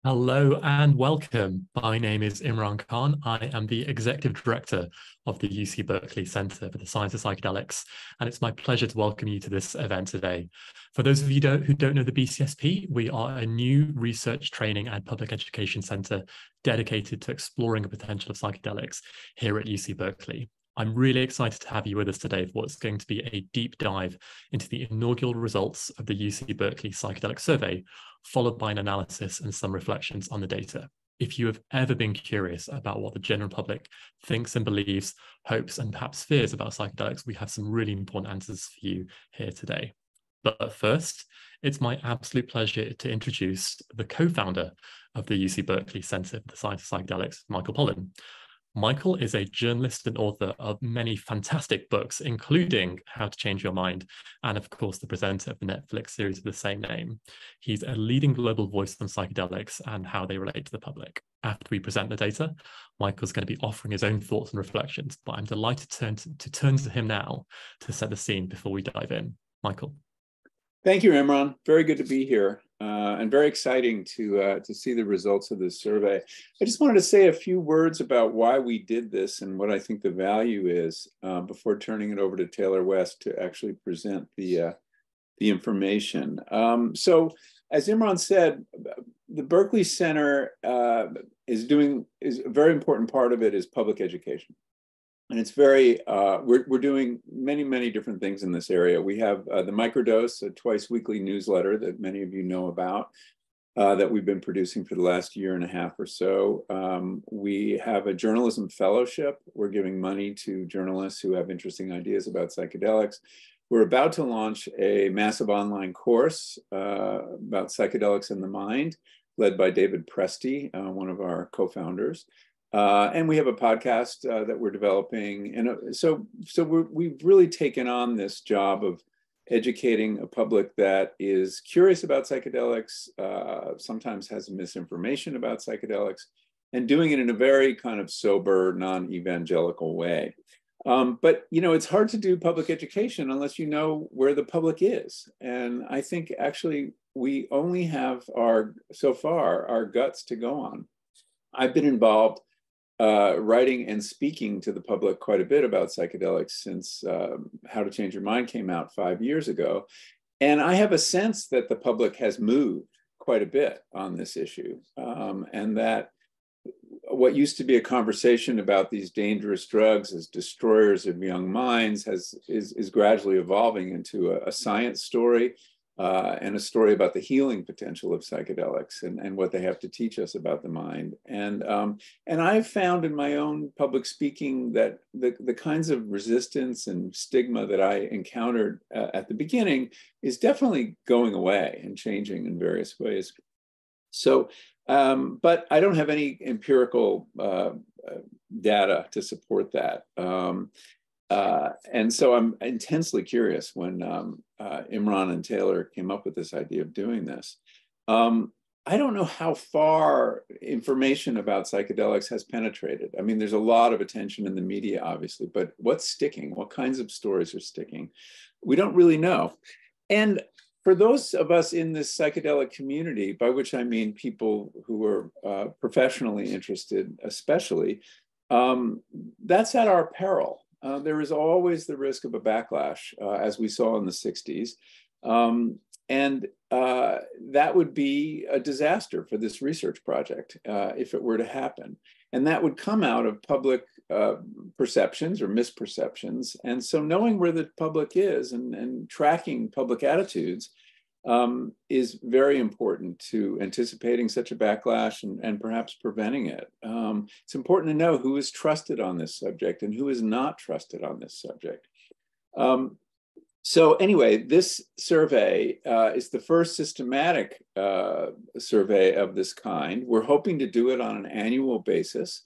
Hello and welcome. My name is Imran Khan. I am the Executive Director of the UC Berkeley Center for the Science of Psychedelics, and it's my pleasure to welcome you to this event today. For those of you who don't know the BCSP, we are a new research, training, and public education center dedicated to exploring the potential of psychedelics here at UC Berkeley. I'm really excited to have you with us today for what's going to be a deep dive into the inaugural results of the UC Berkeley Psychedelics Survey, followed by an analysis and some reflections on the data. If you have ever been curious about what the general public thinks and believes, hopes, and perhaps fears about psychedelics, we have some really important answers for you here today. But first, it's my absolute pleasure to introduce the co-founder of the UC Berkeley Center for the Science of Psychedelics, Michael Pollan. Michael is a journalist and author of many fantastic books, including How to Change Your Mind, and of course, the presenter of the Netflix series of the same name. He's a leading global voice on psychedelics and how they relate to the public. After we present the data, Michael's going to be offering his own thoughts and reflections, but I'm delighted to turn to him now to set the scene before we dive in. Michael. Thank you, Imran. Very good to be here, and very exciting to see the results of this survey. I just wanted to say a few words about why we did this and what I think the value is before turning it over to Taylor West to actually present the information. So, as Imran said, the Berkeley Center is a very important part of it is public education. And it's very, we're doing many different things in this area. We have the Microdose, a twice weekly newsletter that many of you know about, that we've been producing for the last year and a half or so. We have a journalism fellowship. We're giving money to journalists who have interesting ideas about psychedelics. We're about to launch a massive online course about psychedelics and the mind, led by David Presti, one of our co-founders. And we have a podcast that we're developing. And so we've really taken on this job of educating a public that is curious about psychedelics, sometimes has misinformation about psychedelics, and doing it in a very kind of sober, non-evangelical way. But, you know, it's hard to do public education unless you know where the public is. And I think actually we only have so far, our guts to go on. I've been involved writing and speaking to the public quite a bit about psychedelics since How to Change Your Mind came out 5 years ago. And I have a sense that the public has moved quite a bit on this issue, and that what used to be a conversation about these dangerous drugs as destroyers of young minds is gradually evolving into a science story and a story about the healing potential of psychedelics and what they have to teach us about the mind. And I've found in my own public speaking that the kinds of resistance and stigma that I encountered at the beginning is definitely going away and changing in various ways. So, but I don't have any empirical data to support that. And so I'm intensely curious when Imran and Taylor came up with this idea of doing this. I don't know how far information about psychedelics has penetrated. I mean, there's a lot of attention in the media, obviously, but what's sticking? What kinds of stories are sticking? We don't really know. And for those of us in this psychedelic community, by which I mean people who are professionally interested, especially, that's at our peril. There is always the risk of a backlash, as we saw in the 60s. And that would be a disaster for this research project if it were to happen. And that would come out of public perceptions or misperceptions. And so knowing where the public is and tracking public attitudes is very important to anticipating such a backlash and perhaps preventing it. It's important to know who is trusted on this subject and who is not trusted on this subject. So anyway, this survey is the first systematic survey of this kind. We're hoping to do it on an annual basis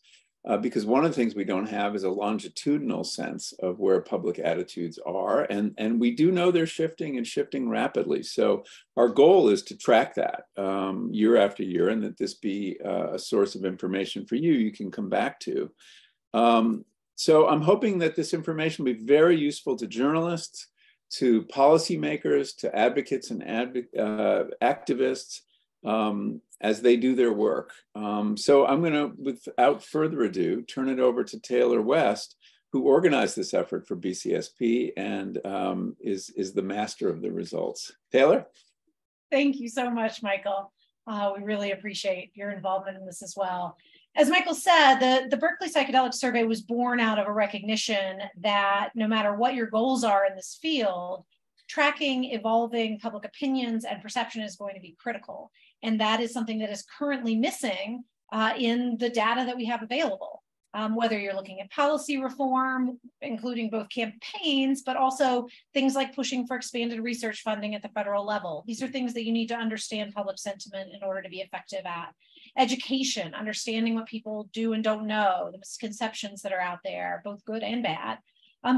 because one of the things we don't have is a longitudinal sense of where public attitudes are. And we do know they're shifting and shifting rapidly. So our goal is to track that year after year, and that this be a source of information for you can come back to. So I'm hoping that this information will be very useful to journalists, to policymakers, to advocates and activists, as they do their work. So I'm going to, without further ado, turn it over to Taylor West, who organized this effort for BCSP and is the master of the results. Taylor? Thank you so much, Michael. We really appreciate your involvement in this as well. As Michael said, the Berkeley Psychedelics Survey was born out of a recognition that no matter what your goals are in this field, tracking evolving public opinions and perception is going to be critical. And that is something that is currently missing in the data that we have available. Whether you're looking at policy reform, including both campaigns, but also things like pushing for expanded research funding at the federal level. These are things that you need to understand public sentiment in order to be effective at. Education, understanding what people do and don't know, the misconceptions that are out there, both good and bad.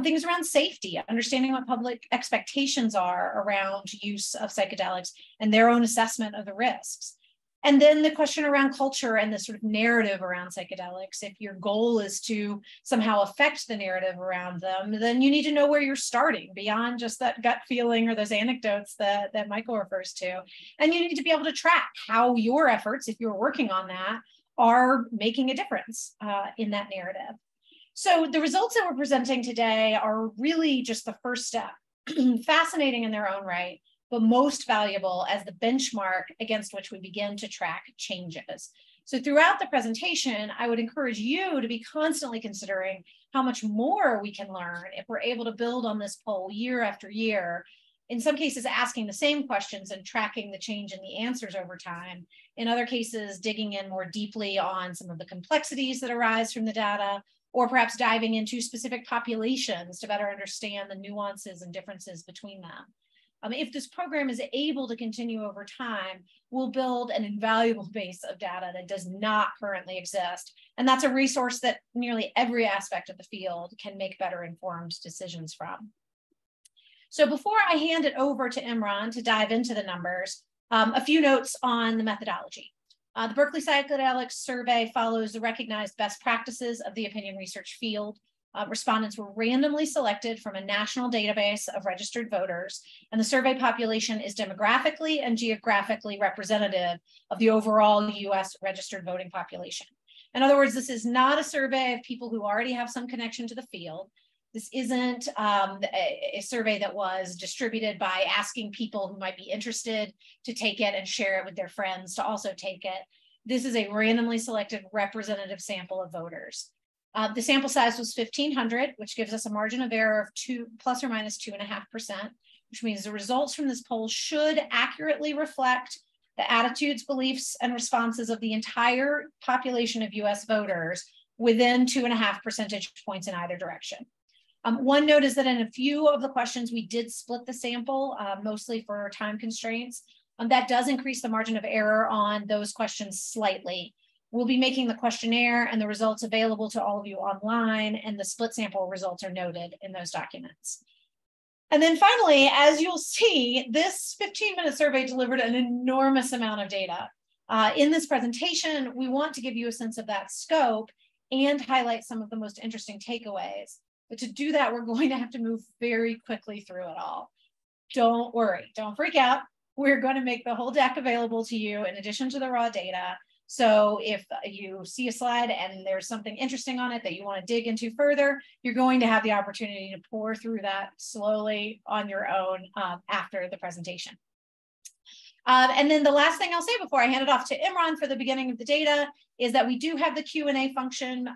Things around safety, understanding what public expectations are around use of psychedelics and their own assessment of the risks. And then the question around culture and the sort of narrative around psychedelics. If your goal is to somehow affect the narrative around them, then you need to know where you're starting beyond just that gut feeling or those anecdotes that Michael refers to. And you need to be able to track how your efforts, if you're working on that, are making a difference in that narrative. So the results that we're presenting today are really just the first step, fascinating in their own right, but most valuable as the benchmark against which we begin to track changes. So throughout the presentation, I would encourage you to be constantly considering how much more we can learn if we're able to build on this poll year after year, in some cases asking the same questions and tracking the change in the answers over time. In other cases, digging in more deeply on some of the complexities that arise from the data, or perhaps diving into specific populations to better understand the nuances and differences between them. If this program is able to continue over time, we'll build an invaluable base of data that does not currently exist. And that's a resource that nearly every aspect of the field can make better informed decisions from. So before I hand it over to Imran to dive into the numbers, a few notes on the methodology. The Berkeley Psychedelics Survey follows the recognized best practices of the opinion research field. Respondents were randomly selected from a national database of registered voters, and the survey population is demographically and geographically representative of the overall US registered voting population. In other words, this is not a survey of people who already have some connection to the field. This isn't a survey that was distributed by asking people who might be interested to take it and share it with their friends to also take it. This is a randomly selected representative sample of voters. The sample size was 1,500, which gives us a margin of error of plus or minus 2.5%, which means the results from this poll should accurately reflect the attitudes, beliefs, and responses of the entire population of US voters within 2.5 percentage points in either direction. One note is that in a few of the questions, we did split the sample, mostly for time constraints. That does increase the margin of error on those questions slightly. We'll be making the questionnaire and the results available to all of you online, and the split sample results are noted in those documents. And then finally, as you'll see, this 15-minute survey delivered an enormous amount of data. In this presentation, we want to give you a sense of that scope and highlight some of the most interesting takeaways. But to do that, we're going to have to move very quickly through it all. Don't worry, don't freak out. We're going to make the whole deck available to you in addition to the raw data. So if you see a slide and there's something interesting on it that you want to dig into further, you're going to have the opportunity to pour through that slowly on your own after the presentation. And then the last thing I'll say before I hand it off to Imran for the beginning of the data is that we do have the Q&A function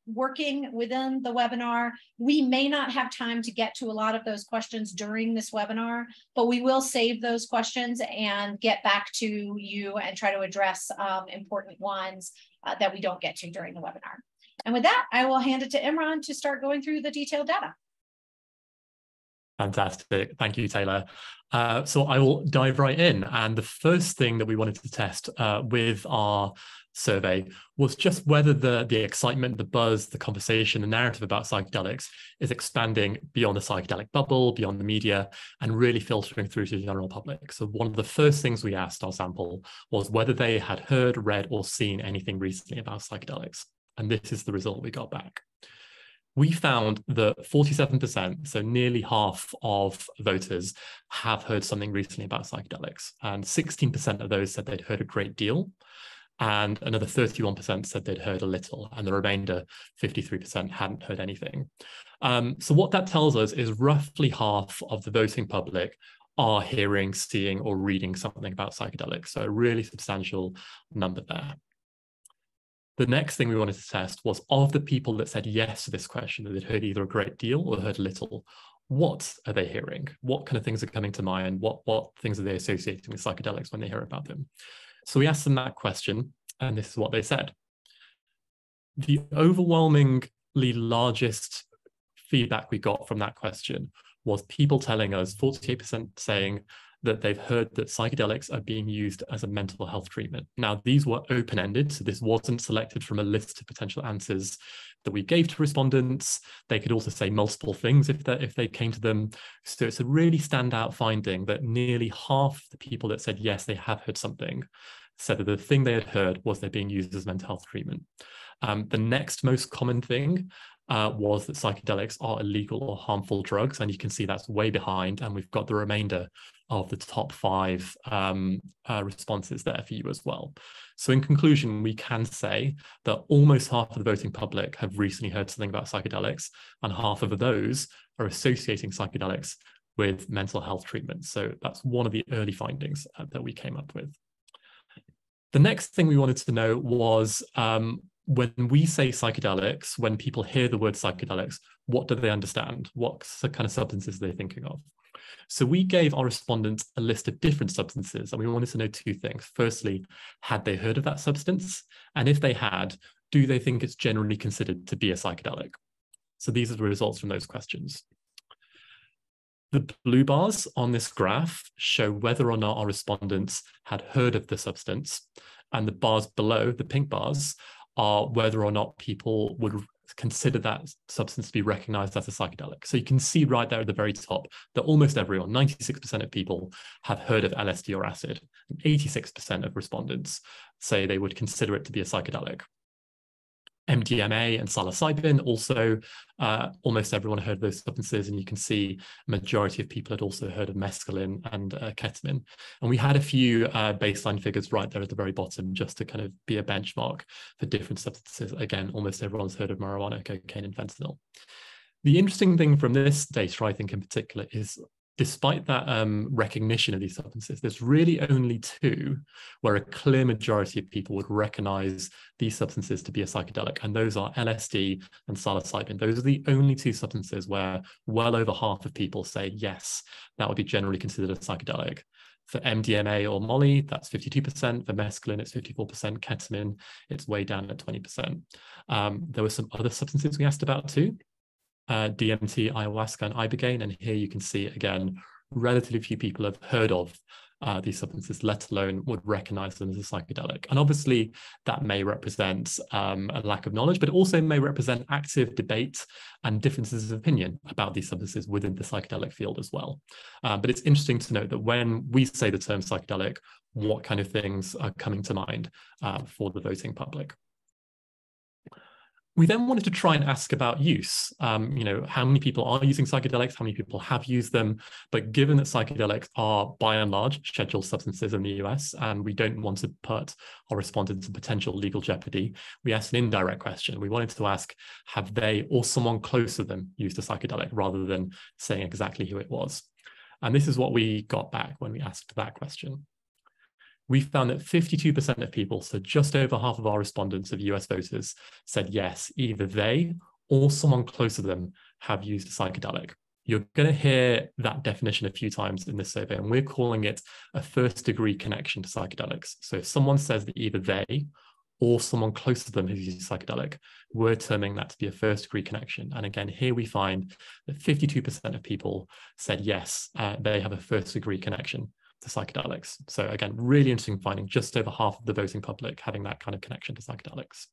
working within the webinar. We may not have time to get to a lot of those questions during this webinar, but we will save those questions and get back to you and try to address important ones that we don't get to during the webinar. And with that, I will hand it to Imran to start going through the detailed data. Fantastic. Thank you, Taylor. So I will dive right in. And the first thing that we wanted to test with our survey was just whether the excitement, the buzz, the conversation, the narrative about psychedelics is expanding beyond the psychedelic bubble, beyond the media, and really filtering through to the general public. So one of the first things we asked our sample was whether they had heard, read, or seen anything recently about psychedelics. And this is the result we got back. we found that 47%, so nearly half of voters, have heard something recently about psychedelics. And 16% of those said they'd heard a great deal. And another 31% said they'd heard a little. And the remainder, 53%, hadn't heard anything. So what that tells us is roughly half of the voting public are hearing, seeing, or reading something about psychedelics. So a really substantial number there. The next thing we wanted to test was, of the people that said yes to this question, that they'd heard either a great deal or heard little, what are they hearing? What kind of things are coming to mind? What things are they associating with psychedelics when they hear about them? So we asked them that question, and this is what they said. The overwhelmingly largest feedback we got from that question was people telling us, 48% saying that they've heard that psychedelics are being used as a mental health treatment. Now, these were open-ended, so this wasn't selected from a list of potential answers that we gave to respondents. They could also say multiple things if they came to them. So it's a really standout finding that nearly half the people that said yes, they have heard something, said that the thing they had heard was they're being used as mental health treatment. The next most common thing was that psychedelics are illegal or harmful drugs, and you can see that's way behind, and we've got the remainder of the top 5 responses there for you as well. So in conclusion, we can say that almost half of the voting public have recently heard something about psychedelics, and half of those are associating psychedelics with mental health treatment. So that's one of the early findings that we came up with. The next thing we wanted to know was, when we say psychedelics, when people hear the word psychedelics, what do they understand? What kind of substances are they thinking of? So we gave our respondents a list of different substances, and we wanted to know 2 things. Firstly, had they heard of that substance? And if they had, do they think it's generally considered to be a psychedelic? So these are the results from those questions. The blue bars on this graph show whether or not our respondents had heard of the substance, and the bars below, the pink bars, are whether or not people would consider that substance to be recognized as a psychedelic. So you can see right there at the very top that almost everyone, 96% of people, have heard of LSD or acid, and 86% of respondents say they would consider it to be a psychedelic. MDMA and psilocybin, also almost everyone heard of those substances, and you can see a majority of people had also heard of mescaline and ketamine. And we had a few baseline figures right there at the very bottom just to kind of be a benchmark for different substances. Again, almost everyone's heard of marijuana, cocaine, and fentanyl. The interesting thing from this data, I think in particular, is despite that recognition of these substances, there's really only 2 where a clear majority of people would recognize these substances to be a psychedelic, and those are LSD and psilocybin. Those are the only 2 substances where well over half of people say, yes, that would be generally considered a psychedelic. For MDMA or Molly, that's 52%. For mescaline, it's 54%. Ketamine, it's way down at 20%. There were some other substances we asked about too. DMT, ayahuasca, and ibogaine. And here you can see, again, relatively few people have heard of these substances, let alone would recognize them as a psychedelic. And obviously, that may represent a lack of knowledge, but it also may represent active debate and differences of opinion about these substances within the psychedelic field as well. But it's interesting to note that when we say the term psychedelic, what kind of things are coming to mind for the voting public. We then wanted to try and ask about use. How many people are using psychedelics? How many people have used them? But given that psychedelics are, by and large, scheduled substances in the US, and we don't want to put our respondents in potential legal jeopardy, we asked an indirect question. We wanted to ask, have they or someone close to them used a psychedelic, rather than saying exactly who it was? And this is what we got back when we asked that question. We found that 52% of people, so just over half of our respondents of US voters, said yes, either they or someone close to them have used a psychedelic. You're going to hear that definition a few times in this survey, and we're calling it a first-degree connection to psychedelics. So if someone says that either they or someone close to them has used a psychedelic, we're terming that to be a first-degree connection. And again, here we find that 52% of people said yes, they have a first-degree connection to psychedelics. So again, really interesting finding, just over half of the voting public having that kind of connection to psychedelics.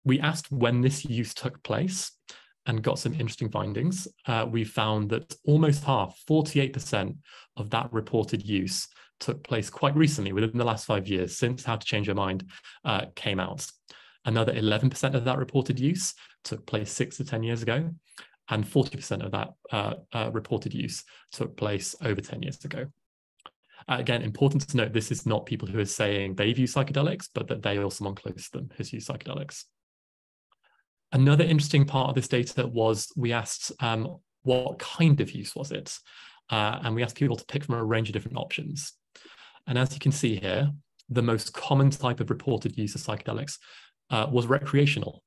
We asked when this use took place and got some interesting findings. We found that almost half, 48% of that reported use took place quite recently, within the last 5 years, since How to Change Your Mind came out. Another 11% of that reported use took place 6 to 10 years ago, and 40% of that reported use took place over 10 years ago. Again, important to note, this is not people who are saying they've used psychedelics, but that they or someone close to them has used psychedelics. Another interesting part of this data was we asked what kind of use was it? And we asked people to pick from a range of different options. And as you can see here, the most common type of reported use of psychedelics was recreational.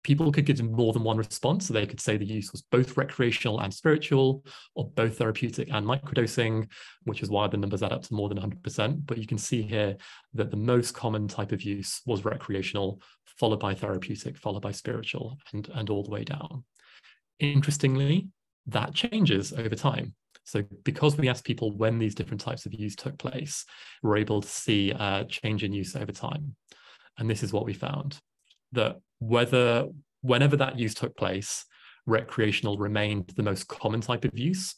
People could give more than one response. So they could say the use was both recreational and spiritual, or both therapeutic and microdosing, which is why the numbers add up to more than 100%. But you can see here that the most common type of use was recreational, followed by therapeutic, followed by spiritual, and all the way down. Interestingly, that changes over time. So because we asked people when these different types of use took place, we're able to see a change in use over time. And this is what we found, that whenever that use took place, recreational remained the most common type of use,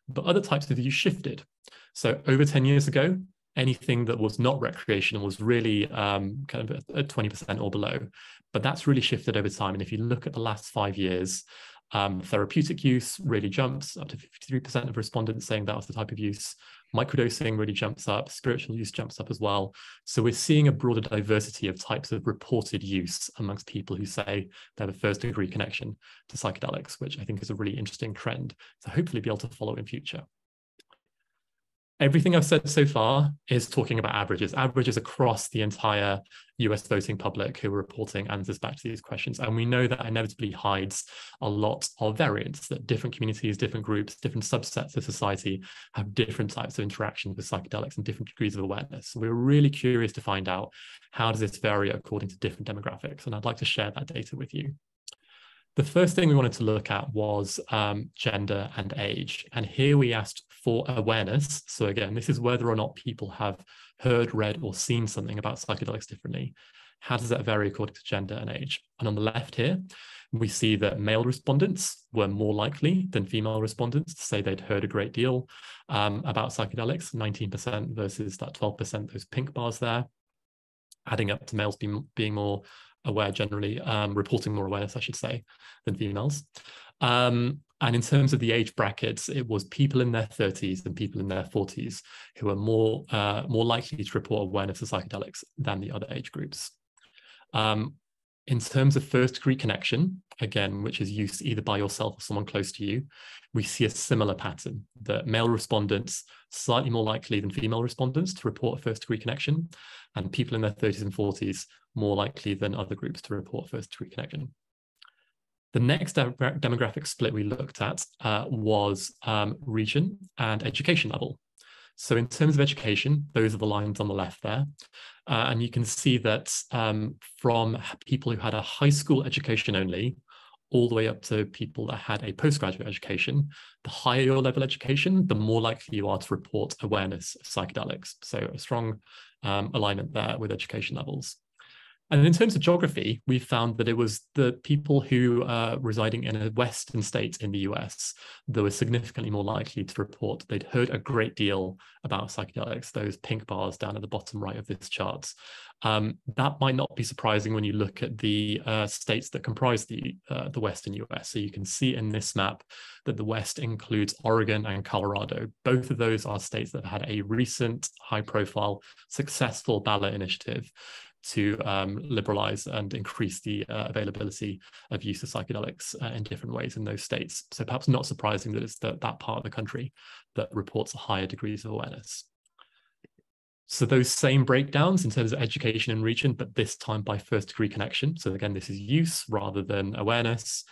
but other types of use shifted. So over 10 years ago, anything that was not recreational was really kind of at 20% or below, but that's really shifted over time. And if you look at the last 5 years, therapeutic use really jumps up to 53% of respondents saying that was the type of use. Microdosing really jumps up, spiritual use jumps up as well. So we're seeing a broader diversity of types of reported use amongst people who say they have a first-degree connection to psychedelics, which I think is a really interesting trend to hopefully be able to follow in future. Everything I've said so far is talking about averages across the entire US voting public who are reporting answers back to these questions. And we know that inevitably hides a lot of variance, that different communities, different groups, different subsets of society have different types of interactions with psychedelics and different degrees of awareness. So we're really curious to find out, how does this vary according to different demographics? And I'd like to share that data with you. The first thing we wanted to look at was gender and age. And here we asked for awareness. So again, this is whether or not people have heard, read, or seen something about psychedelics differently. How does that vary according to gender and age? And on the left here, we see that male respondents were more likely than female respondents to say they'd heard a great deal about psychedelics, 19% versus that 12%, those pink bars there, adding up to males being more aware generally, reporting more awareness, I should say, than females. And in terms of the age brackets, it was people in their 30s and people in their 40s who are more likely to report awareness of psychedelics than the other age groups. In terms of first-degree connection, again, which is use either by yourself or someone close to you, we see a similar pattern, that male respondents slightly more likely than female respondents to report a first-degree connection, and people in their 30s and 40s more likely than other groups to report first-degree connection. The next demographic split we looked at was region and education level. So in terms of education, those are the lines on the left there. And you can see that from people who had a high school education only, all the way up to people that had a postgraduate education, the higher your level education, the more likely you are to report awareness of psychedelics. So a strong alignment there with education levels. And in terms of geography, we found that it was the people who are residing in a Western state in the US that were significantly more likely to report they'd heard a great deal about psychedelics, those pink bars down at the bottom right of this chart. That might not be surprising when you look at the states that comprise the Western US. So you can see in this map that the West includes Oregon and Colorado. Both of those are states that have had a recent, high-profile, successful ballot initiative to liberalize and increase the availability of use of psychedelics in different ways in those states. So perhaps not surprising that it's that part of the country that reports higher degrees of awareness. So those same breakdowns in terms of education and region, but this time by first-degree connection. So again, this is use rather than awareness.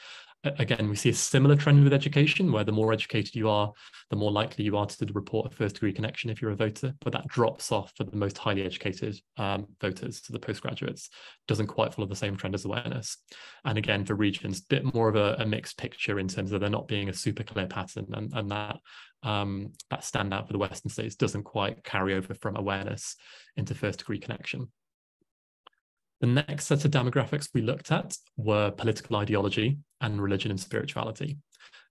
Again, we see a similar trend with education, where the more educated you are, the more likely you are to report a first-degree connection if you're a voter, but that drops off for the most highly educated voters, so the postgraduates, doesn't quite follow the same trend as awareness. And again, for regions, a bit more of a mixed picture in terms of there not being a super clear pattern, and that standout for the Western states doesn't quite carry over from awareness into first-degree connection. The next set of demographics we looked at were political ideology and religion and spirituality.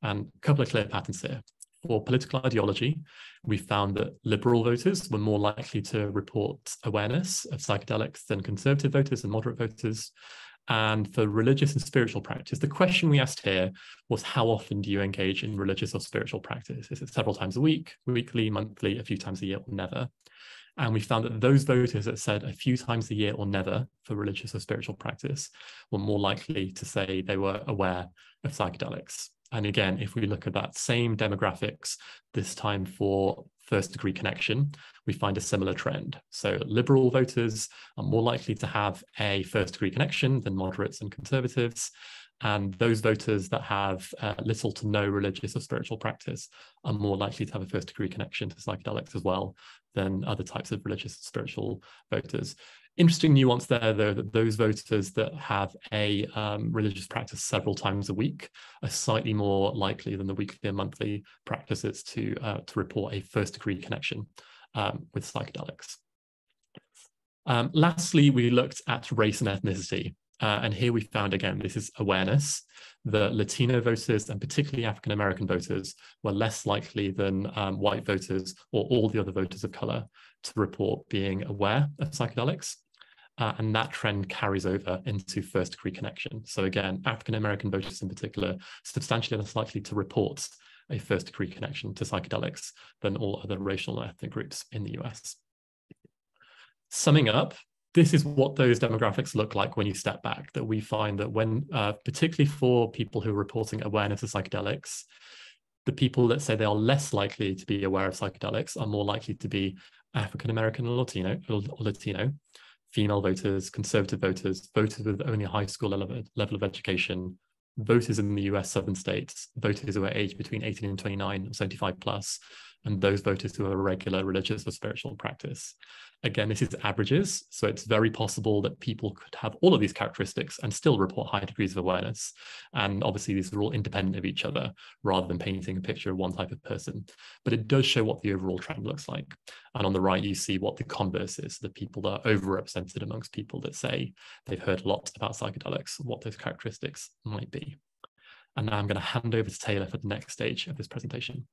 And a couple of clear patterns here. For political ideology, we found that liberal voters were more likely to report awareness of psychedelics than conservative voters and moderate voters. And for religious and spiritual practice, the question we asked here was, how often do you engage in religious or spiritual practice? Is it several times a week, weekly, monthly, a few times a year, or never? And we found that those voters that said a few times a year or never for religious or spiritual practice were more likely to say they were aware of psychedelics. And again, if we look at that same demographics, this time for first degree connection, we find a similar trend. So liberal voters are more likely to have a first degree connection than moderates and conservatives. And those voters that have little to no religious or spiritual practice are more likely to have a first degree connection to psychedelics as well than other types of religious and spiritual voters. Interesting nuance there, though, that those voters that have a religious practice several times a week are slightly more likely than the weekly and monthly practices to report a first degree connection with psychedelics. Lastly, we looked at race and ethnicity. And here we found, again, this is awareness, that Latino voters and particularly African-American voters were less likely than white voters or all the other voters of color to report being aware of psychedelics. And that trend carries over into first degree connection. So again, African-American voters in particular, substantially less likely to report a first degree connection to psychedelics than all other racial and ethnic groups in the US. Summing up, this is what those demographics look like when you step back, that we find that when, particularly for people who are reporting awareness of psychedelics, the people that say they are less likely to be aware of psychedelics are more likely to be African-American or Latino, female voters, conservative voters, voters with only a high school level of education, voters in the US southern states, voters who are aged between 18 and 29 or 75 plus, and those voters who are regular religious or spiritual practice. Again, this is averages, so it's very possible that people could have all of these characteristics and still report high degrees of awareness. And obviously these are all independent of each other rather than painting a picture of one type of person. But it does show what the overall trend looks like. And on the right, you see what the converse is, the people that are overrepresented amongst people that say they've heard a lot about psychedelics, what those characteristics might be. And now I'm going to hand over to Taylor for the next stage of this presentation.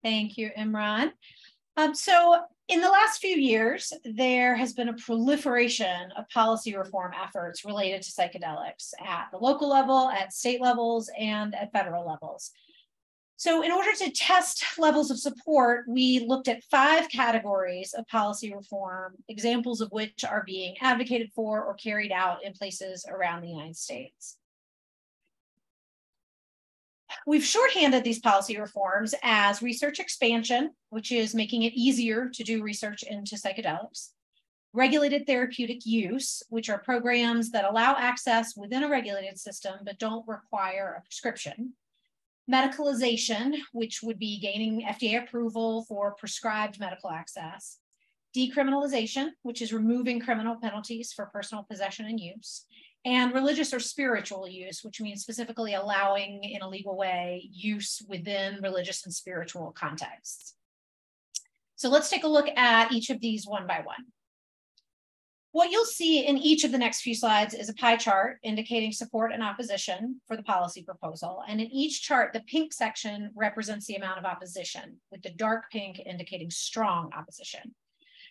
Thank you, Imran. So in the last few years, there has been a proliferation of policy reform efforts related to psychedelics at the local level, at state levels, and at federal levels. So in order to test levels of support, we looked at 5 categories of policy reform, examples of which are being advocated for or carried out in places around the United States. We've shorthanded these policy reforms as research expansion, which is making it easier to do research into psychedelics, regulated therapeutic use, which are programs that allow access within a regulated system but don't require a prescription, medicalization, which would be gaining FDA approval for prescribed medical access, decriminalization, which is removing criminal penalties for personal possession and use, and religious or spiritual use, which means specifically allowing in a legal way use within religious and spiritual contexts. So let's take a look at each of these one by one. What you'll see in each of the next few slides is a pie chart indicating support and opposition for the policy proposal. And in each chart, the pink section represents the amount of opposition, with the dark pink indicating strong opposition.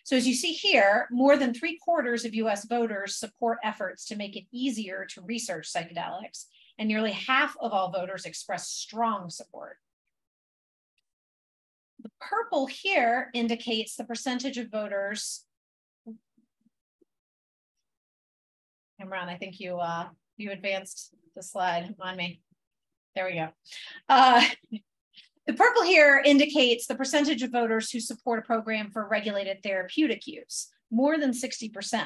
So as you see here, more than 3/4 of US voters support efforts to make it easier to research psychedelics, and nearly half of all voters express strong support. The purple here indicates the percentage of voters. Imran, I think you advanced the slide on me. There we go. The purple here indicates the percentage of voters who support a program for regulated therapeutic use, more than 60%.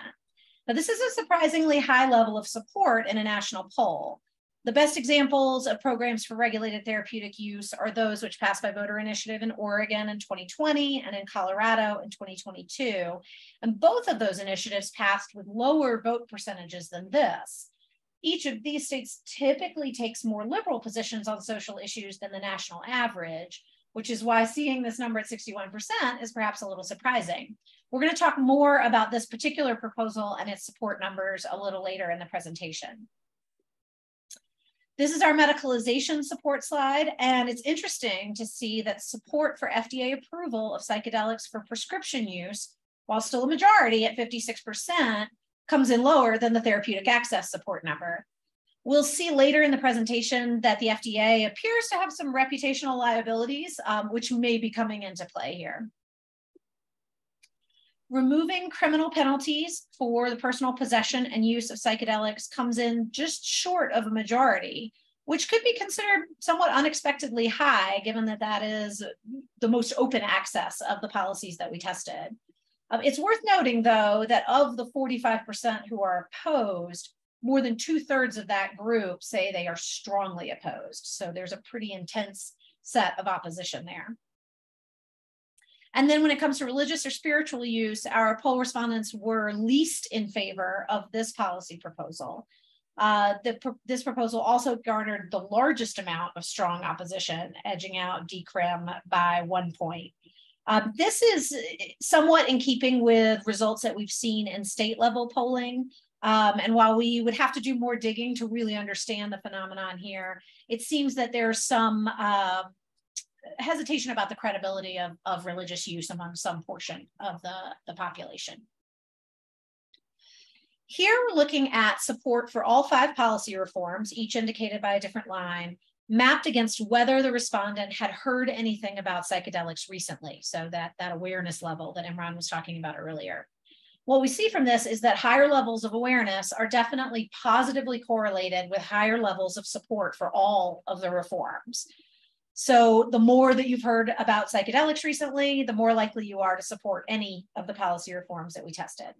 Now, this is a surprisingly high level of support in a national poll. The best examples of programs for regulated therapeutic use are those which passed by voter initiative in Oregon in 2020 and in Colorado in 2022. And both of those initiatives passed with lower vote percentages than this. Each of these states typically takes more liberal positions on social issues than the national average, which is why seeing this number at 61% is perhaps a little surprising. We're going to talk more about this particular proposal and its support numbers a little later in the presentation. This is our medicalization support slide, and it's interesting to see that support for FDA approval of psychedelics for prescription use, while still a majority at 56%, comes in lower than the therapeutic access support number. We'll see later in the presentation that the FDA appears to have some reputational liabilities, which may be coming into play here. Removing criminal penalties for the personal possession and use of psychedelics comes in just short of a majority, which could be considered somewhat unexpectedly high, given that that is the most open access of the policies that we tested. It's worth noting, though, that of the 45% who are opposed, more than 2/3 of that group say they are strongly opposed. So there's a pretty intense set of opposition there. And then when it comes to religious or spiritual use, our poll respondents were least in favor of this policy proposal. This proposal also garnered the largest amount of strong opposition, edging out decrim by 1 point. This is somewhat in keeping with results that we've seen in state level polling. And while we would have to do more digging to really understand the phenomenon here, it seems that there's some hesitation about the credibility of religious use among some portion of the population. Here we're looking at support for all 5 policy reforms, each indicated by a different line, mapped against whether the respondent had heard anything about psychedelics recently. So that awareness level that Imran was talking about earlier. What we see from this is that higher levels of awareness are definitely positively correlated with higher levels of support for all of the reforms. So the more that you've heard about psychedelics recently, the more likely you are to support any of the policy reforms that we tested.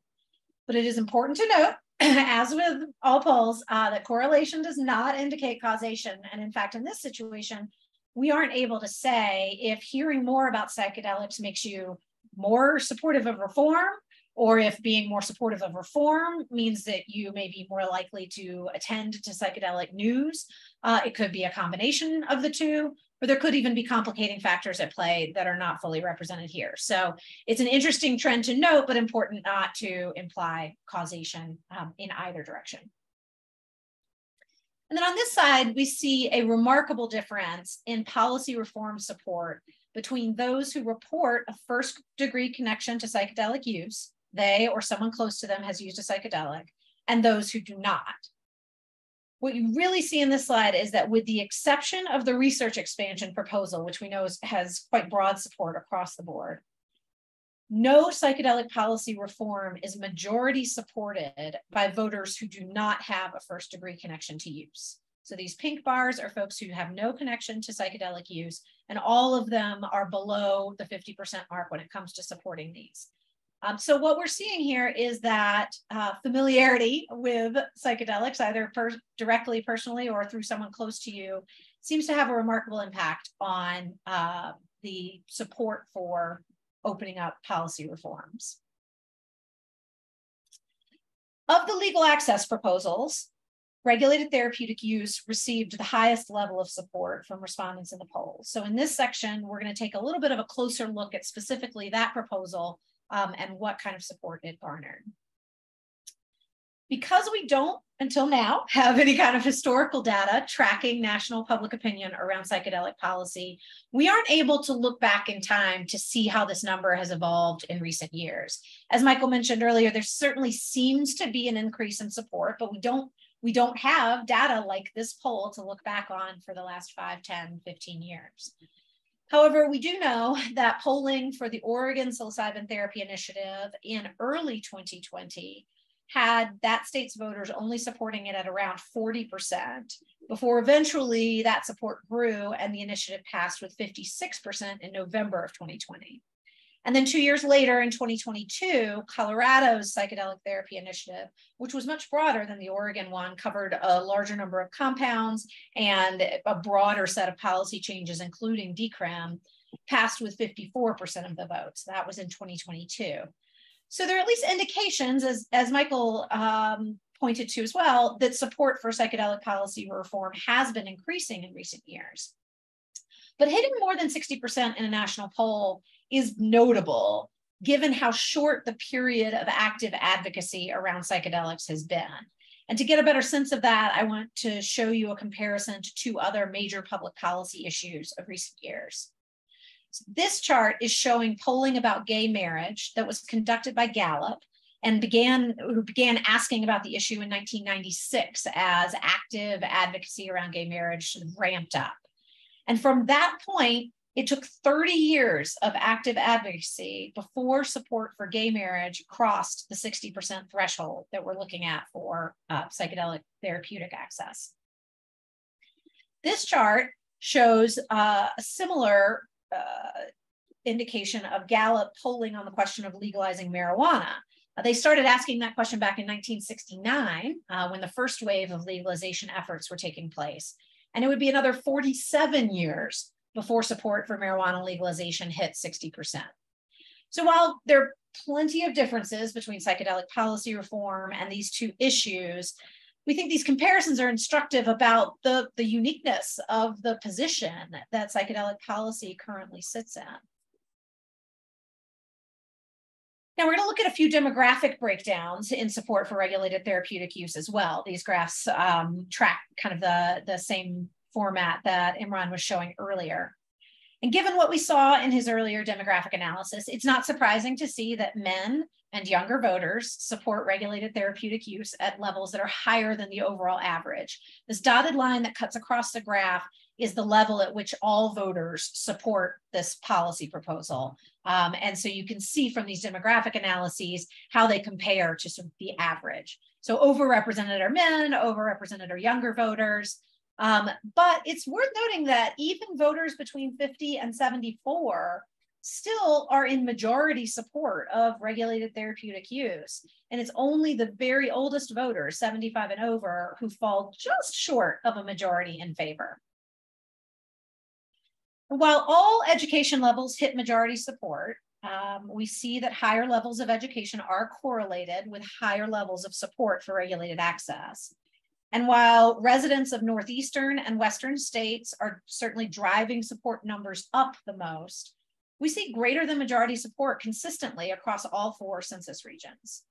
But it is important to note, as with all polls, that correlation does not indicate causation. And in fact, in this situation, we aren't able to say if hearing more about psychedelics makes you more supportive of reform, or if being more supportive of reform means that you may be more likely to attend to psychedelic news. It could be a combination of the two, or there could even be complicating factors at play that are not fully represented here. So it's an interesting trend to note, but important not to imply causation in either direction. And then on this side, we see a remarkable difference in policy reform support between those who report a first-degree connection to psychedelic use, they or someone close to them has used a psychedelic, and those who do not. What you really see in this slide is that with the exception of the research expansion proposal, which we know has quite broad support across the board, no psychedelic policy reform is majority supported by voters who do not have a first-degree connection to use. So these pink bars are folks who have no connection to psychedelic use, and all of them are below the 50% mark when it comes to supporting these. So what we're seeing here is that familiarity with psychedelics, either directly, personally, or through someone close to you, seems to have a remarkable impact on the support for opening up policy reforms. Of the legal access proposals, regulated therapeutic use received the highest level of support from respondents in the poll. So in this section, we're going to take a little bit of a closer look at specifically that proposal and what kind of support it garnered. Because we don't, until now, have any kind of historical data tracking national public opinion around psychedelic policy, we aren't able to look back in time to see how this number has evolved in recent years. As Michael mentioned earlier, there certainly seems to be an increase in support, but we don't have data like this poll to look back on for the last 5, 10, 15 years. However, we do know that polling for the Oregon Psilocybin Therapy Initiative in early 2020 had that state's voters only supporting it at around 40%, before eventually that support grew and the initiative passed with 56% in November of 2020. And then 2 years later in 2022, Colorado's Psychedelic Therapy Initiative, which was much broader than the Oregon one, covered a larger number of compounds and a broader set of policy changes, including decrim, passed with 54% of the votes. That was in 2022. So there are at least indications, as Michael pointed to as well, that support for psychedelic policy reform has been increasing in recent years. But hitting more than 60% in a national poll is notable, given how short the period of active advocacy around psychedelics has been. And to get a better sense of that, I want to show you a comparison to two other major public policy issues of recent years. So this chart is showing polling about gay marriage that was conducted by Gallup and who began asking about the issue in 1996 as active advocacy around gay marriage sort of ramped up. And from that point, it took 30 years of active advocacy before support for gay marriage crossed the 60% threshold that we're looking at for psychedelic therapeutic access. This chart shows a similar indication of Gallup polling on the question of legalizing marijuana. They started asking that question back in 1969 when the first wave of legalization efforts were taking place. And it would be another 47 years before support for marijuana legalization hit 60%. So while there are plenty of differences between psychedelic policy reform and these two issues, we think these comparisons are instructive about the uniqueness of the position that psychedelic policy currently sits in. Now we're going to look at a few demographic breakdowns in support for regulated therapeutic use as well. These graphs track kind of the same format that Imran was showing earlier. And given what we saw in his earlier demographic analysis, it's not surprising to see that men and younger voters support regulated therapeutic use at levels that are higher than the overall average. This dotted line that cuts across the graph is the level at which all voters support this policy proposal. And so you can see from these demographic analyses how they compare to sort of the average. So overrepresented are men, overrepresented are younger voters. But it's worth noting that even voters between 50 and 74 still are in majority support of regulated therapeutic use. And it's only the very oldest voters, 75 and over, who fall just short of a majority in favor. While all education levels hit majority support, we see that higher levels of education are correlated with higher levels of support for regulated access. And while residents of Northeastern and Western states are certainly driving support numbers up the most, we see greater than majority support consistently across all 4 census regions.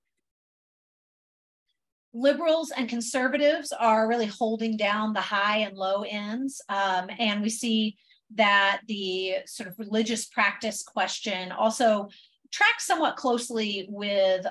Liberals and conservatives are really holding down the high and low ends. And we see that the sort of religious practice question also tracks somewhat closely with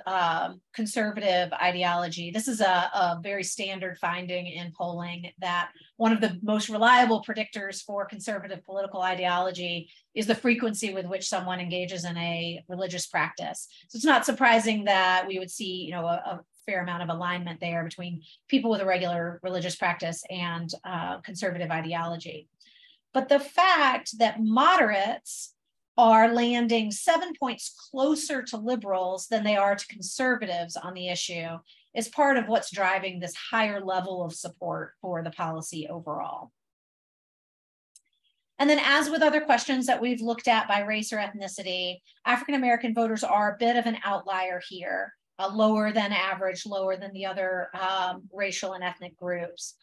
conservative ideology. This is a very standard finding in polling that one of the most reliable predictors for conservative political ideology is the frequency with which someone engages in a religious practice. So it's not surprising that we would see, a fair amount of alignment there between people with a regular religious practice and conservative ideology. But the fact that moderates are landing 7 points closer to liberals than they are to conservatives on the issue is part of what's driving this higher level of support for the policy overall. And then, as with other questions that we've looked at by race or ethnicity, African-American voters are a bit of an outlier here, lower than average, lower than the other racial and ethnic groups.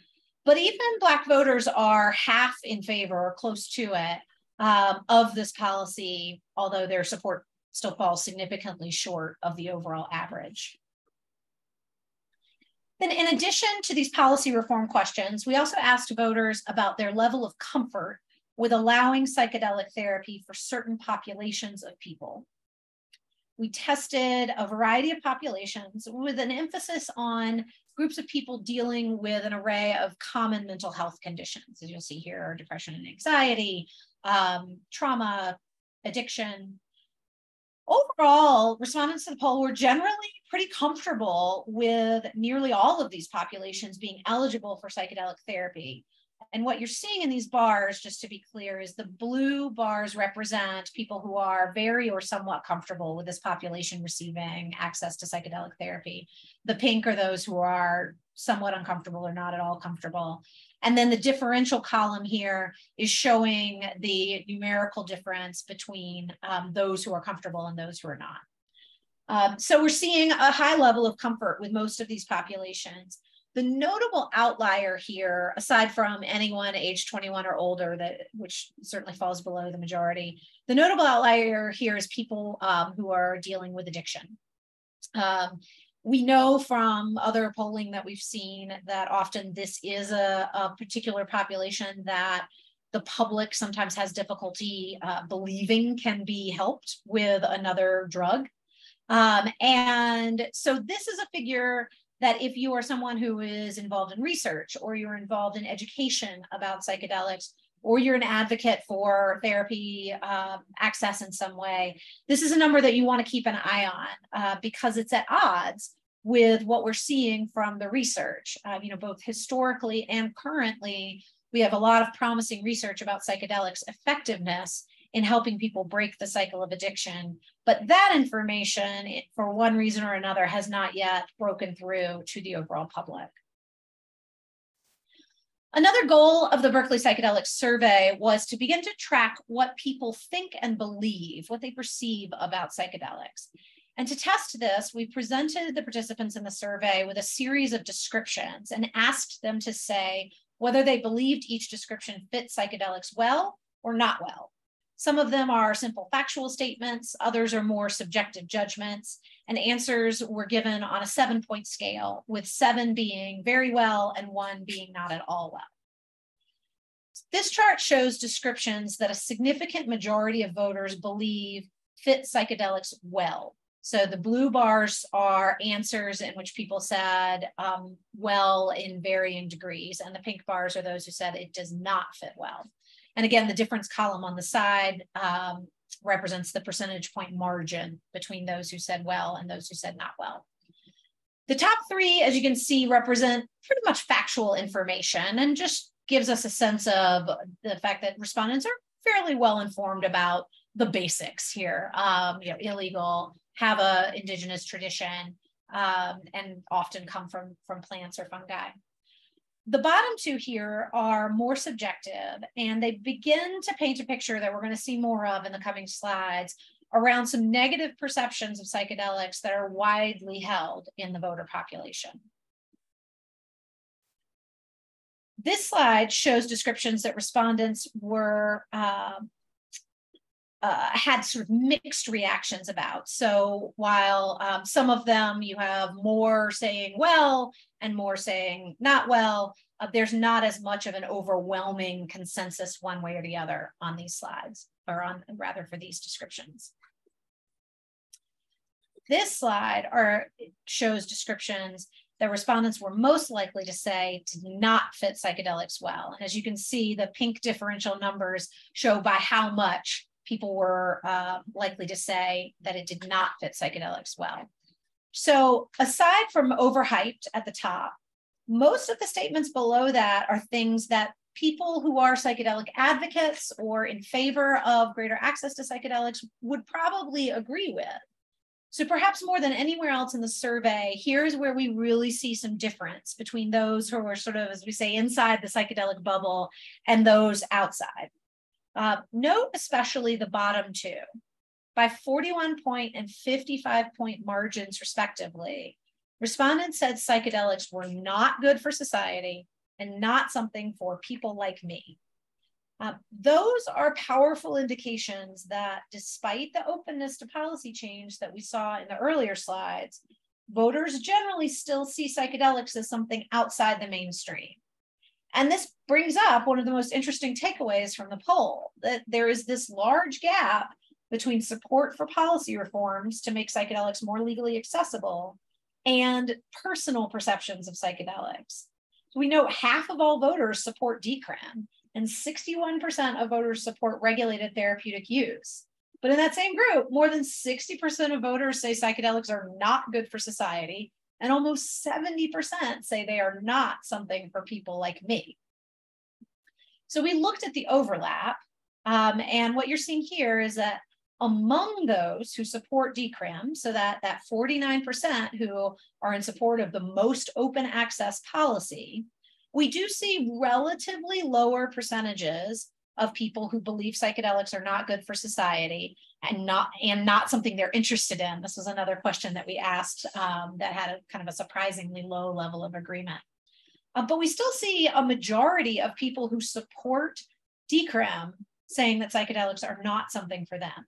But even Black voters are half in favor or close to it of this policy, although their support still falls significantly short of the overall average. Then, in addition to these policy reform questions, we also asked voters about their level of comfort with allowing psychedelic therapy for certain populations of people. We tested a variety of populations with an emphasis on groups of people dealing with an array of common mental health conditions. As you'll see here are depression and anxiety, trauma, addiction. Overall, respondents to the poll were generally pretty comfortable with nearly all of these populations being eligible for psychedelic therapy. And what you're seeing in these bars, just to be clear, is the blue bars represent people who are very or somewhat comfortable with this population receiving access to psychedelic therapy. The pink are those who are somewhat uncomfortable or not at all comfortable. And then the differential column here is showing the numerical difference between those who are comfortable and those who are not. So we're seeing a high level of comfort with most of these populations. The notable outlier here, aside from anyone age 21 or older, which certainly falls below the majority, the notable outlier here is people who are dealing with addiction. We know from other polling that we've seen that often this is a particular population that the public sometimes has difficulty believing can be helped with another drug. And so this is a figure that if you are someone who is involved in research, or you're involved in education about psychedelics, or you're an advocate for therapy access in some way, this is a number that you want to keep an eye on because it's at odds with what we're seeing from the research. Both historically and currently, we have a lot of promising research about psychedelics effectiveness in helping people break the cycle of addiction. But that information, for one reason or another, has not yet broken through to the overall public. Another goal of the Berkeley Psychedelics Survey was to begin to track what people think and believe, what they perceive about psychedelics. And to test this, we presented the participants in the survey with a series of descriptions and asked them to say whether they believed each description fit psychedelics well or not well. Some of them are simple factual statements, others are more subjective judgments, and answers were given on a 7-point scale, with 7 being very well and 1 being not at all well. This chart shows descriptions that a significant majority of voters believe fit psychedelics well. So the blue bars are answers in which people said well in varying degrees, and the pink bars are those who said it does not fit well. And again, the difference column on the side represents the percentage point margin between those who said well and those who said not well. The top 3, as you can see, represent pretty much factual information and just gives us a sense of the fact that respondents are fairly well informed about the basics here. Illegal, have a indigenous tradition, and often come from plants or fungi. The bottom 2 here are more subjective, and they begin to paint a picture that we're going to see more of in the coming slides around some negative perceptions of psychedelics that are widely held in the voter population. This slide shows descriptions that respondents were had sort of mixed reactions about. So while some of them you have more saying well and more saying not well, there's not as much of an overwhelming consensus one way or the other on these slides, or rather for these descriptions. This slide shows descriptions that respondents were most likely to say did not fit psychedelics well. And as you can see, the pink differential numbers show by how much people were likely to say that it did not fit psychedelics well. So aside from overhyped at the top, most of the statements below that are things that people who are psychedelic advocates or in favor of greater access to psychedelics would probably agree with. So perhaps more than anywhere else in the survey, here's where we really see some difference between those who are sort of, as we say, inside the psychedelic bubble and those outside. Note especially the bottom 2. By 41-point and 55-point margins, respectively, respondents said psychedelics were not good for society and not something for people like me. Those are powerful indications that despite the openness to policy change that we saw in the earlier slides, voters generally still see psychedelics as something outside the mainstream. And this brings up one of the most interesting takeaways from the poll, that there is this large gap between support for policy reforms to make psychedelics more legally accessible and personal perceptions of psychedelics. So we know half of all voters support decram, and 61% of voters support regulated therapeutic use. But in that same group, more than 60% of voters say psychedelics are not good for society, and almost 70% say they are not something for people like me. So we looked at the overlap, and what you're seeing here is that among those who support decram, so that 49% who are in support of the most open access policy, we do see relatively lower percentages of people who believe psychedelics are not good for society and not something they're interested in. This was another question that we asked that had a kind of a surprisingly low level of agreement. But we still see a majority of people who support decram saying that psychedelics are not something for them.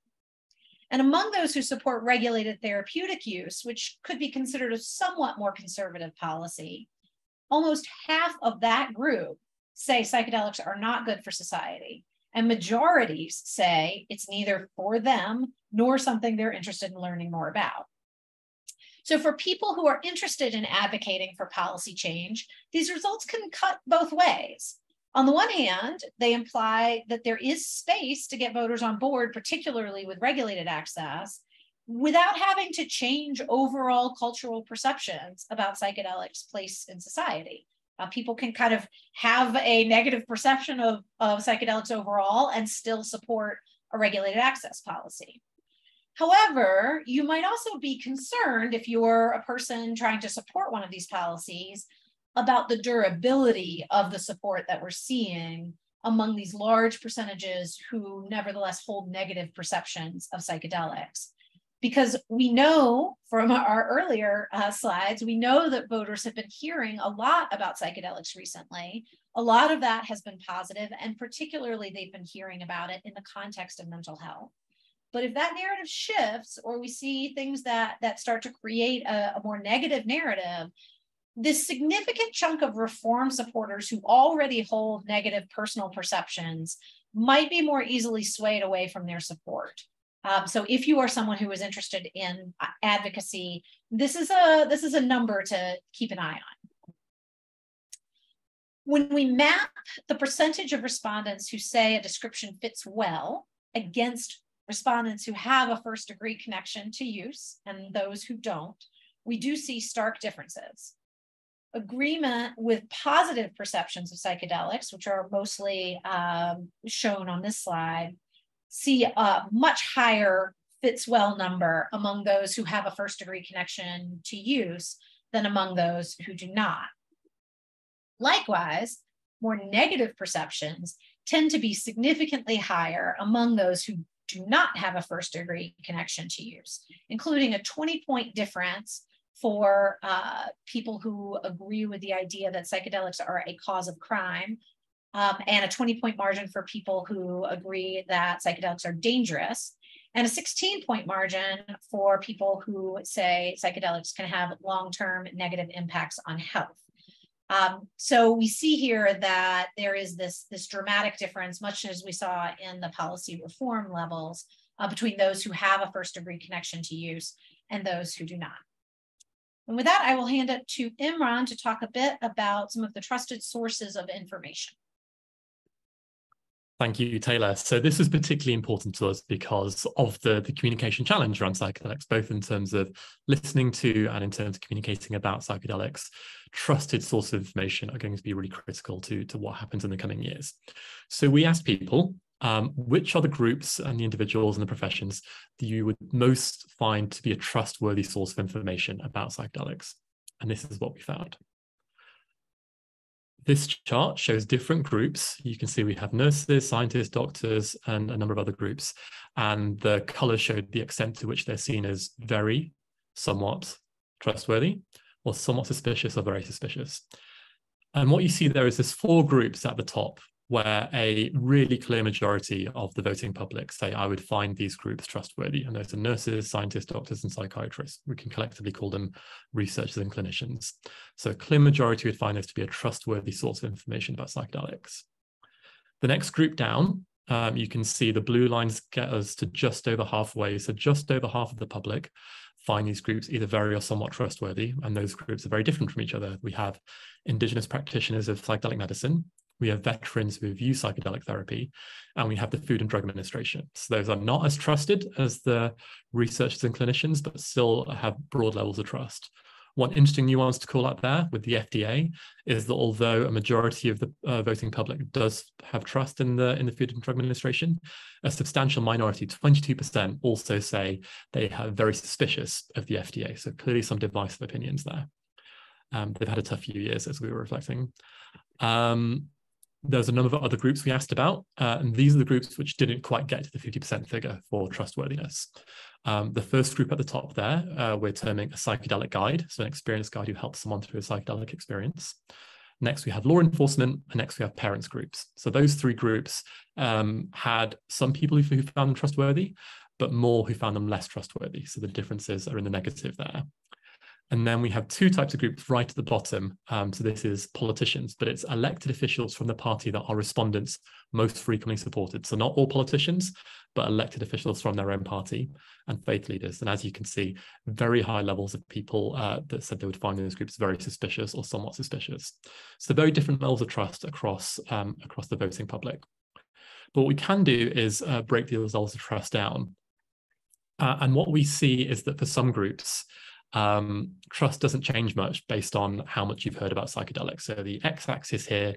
And among those who support regulated therapeutic use, which could be considered a somewhat more conservative policy, almost half of that group say psychedelics are not good for society. And majorities say it's neither for them nor something they're interested in learning more about. So for people who are interested in advocating for policy change, these results can cut both ways. On the one hand, they imply that there is space to get voters on board, particularly with regulated access, without having to change overall cultural perceptions about psychedelics' place in society. People can kind of have a negative perception of psychedelics overall and still support a regulated access policy. However, you might also be concerned if you're a person trying to support one of these policies about the durability of the support that we're seeing among these large percentages who nevertheless hold negative perceptions of psychedelics. Because we know from our earlier slides, we know that voters have been hearing a lot about psychedelics recently. A lot of that has been positive, and particularly they've been hearing about it in the context of mental health. But if that narrative shifts, or we see things that start to create a more negative narrative, this significant chunk of reform supporters who already hold negative personal perceptions might be more easily swayed away from their support. So if you are someone who is interested in advocacy, this is a number to keep an eye on. When we map the percentage of respondents who say a description fits well against respondents who have a first-degree connection to use and those who don't, we do see stark differences. Agreement with positive perceptions of psychedelics, which are mostly shown on this slide, see a much higher fits well number among those who have a first-degree connection to use than among those who do not. Likewise, more negative perceptions tend to be significantly higher among those who do not have a first-degree connection to use, including a 20-point difference for people who agree with the idea that psychedelics are a cause of crime, and a 20-point margin for people who agree that psychedelics are dangerous, and a 16-point margin for people who say psychedelics can have long-term negative impacts on health. So we see here that there is this dramatic difference, much as we saw in the policy reform levels, between those who have a first-degree connection to use and those who do not. And with that, I will hand it to Imran to talk a bit about some of the trusted sources of information. Thank you, Taylor. So this is particularly important to us because of the communication challenge around psychedelics, both in terms of listening to and in terms of communicating about psychedelics. Trusted sources of information are going to be really critical to what happens in the coming years. So we asked people, which are the groups and the individuals and the professions that you would most find to be a trustworthy source of information about psychedelics? And this is what we found. This chart shows different groups. You can see we have nurses, scientists, doctors, and a number of other groups. And the colors showed the extent to which they're seen as very, somewhat trustworthy, or somewhat suspicious or very suspicious. And what you see there is there's 4 groups at the top where a really clear majority of the voting public say, I would find these groups trustworthy. And those are nurses, scientists, doctors, and psychiatrists. We can collectively call them researchers and clinicians. So a clear majority would find this to be a trustworthy source of information about psychedelics. The next group down, you can see the blue lines get us to just over halfway. So just over half of the public find these groups either very or somewhat trustworthy. And those groups are very different from each other. We have indigenous practitioners of psychedelic medicine, we have veterans who have used psychedelic therapy, and we have the Food and Drug Administration. So those are not as trusted as the researchers and clinicians, but still have broad levels of trust. One interesting nuance to call out there with the FDA is that although a majority of the voting public does have trust in the Food and Drug Administration, a substantial minority, 22%, also say they are very suspicious of the FDA. So clearly some divisive opinions there. They've had a tough few years, as we were reflecting. There's a number of other groups we asked about, and these are the groups which didn't quite get to the 50% figure for trustworthiness. The first group at the top there, we're terming a psychedelic guide, so an experienced guide who helps someone through a psychedelic experience. Next, we have law enforcement, and next we have parents groups. So those 3 groups had some people who found them trustworthy, but more who found them less trustworthy. So the differences are in the negative there. And then we have two types of groups right at the bottom. So this is politicians, but it's elected officials from the party that our respondents most frequently supported. So not all politicians, but elected officials from their own party, and faith leaders. And as you can see, very high levels of people that said they would find those groups very suspicious or somewhat suspicious. So very different levels of trust across the voting public. But what we can do is break these levels of trust down. And what we see is that for some groups, trust doesn't change much based on how much you've heard about psychedelics. So the x-axis here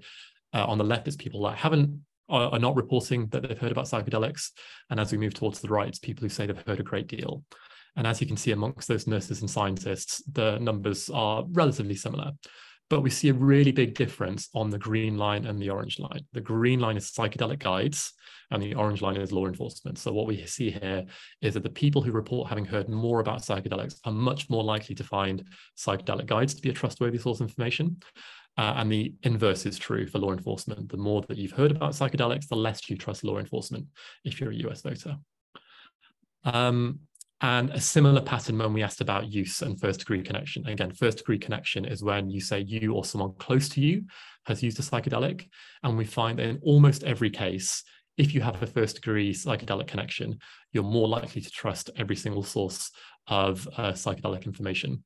on the left is people that are not reporting that they've heard about psychedelics. And as we move towards the right, it's people who say they've heard a great deal. And as you can see amongst those nurses and scientists, the numbers are relatively similar. But we see a really big difference on the green line and the orange line. The green line is psychedelic guides, and the orange line is law enforcement. So what we see here is that the people who report having heard more about psychedelics are much more likely to find psychedelic guides to be a trustworthy source of information. And the inverse is true for law enforcement. The more that you've heard about psychedelics, the less you trust law enforcement if you're a US voter. And a similar pattern when we asked about use and first-degree connection. Again, first-degree connection is when you say you or someone close to you has used a psychedelic. And we find that in almost every case, if you have a first-degree psychedelic connection, you're more likely to trust every single source of psychedelic information.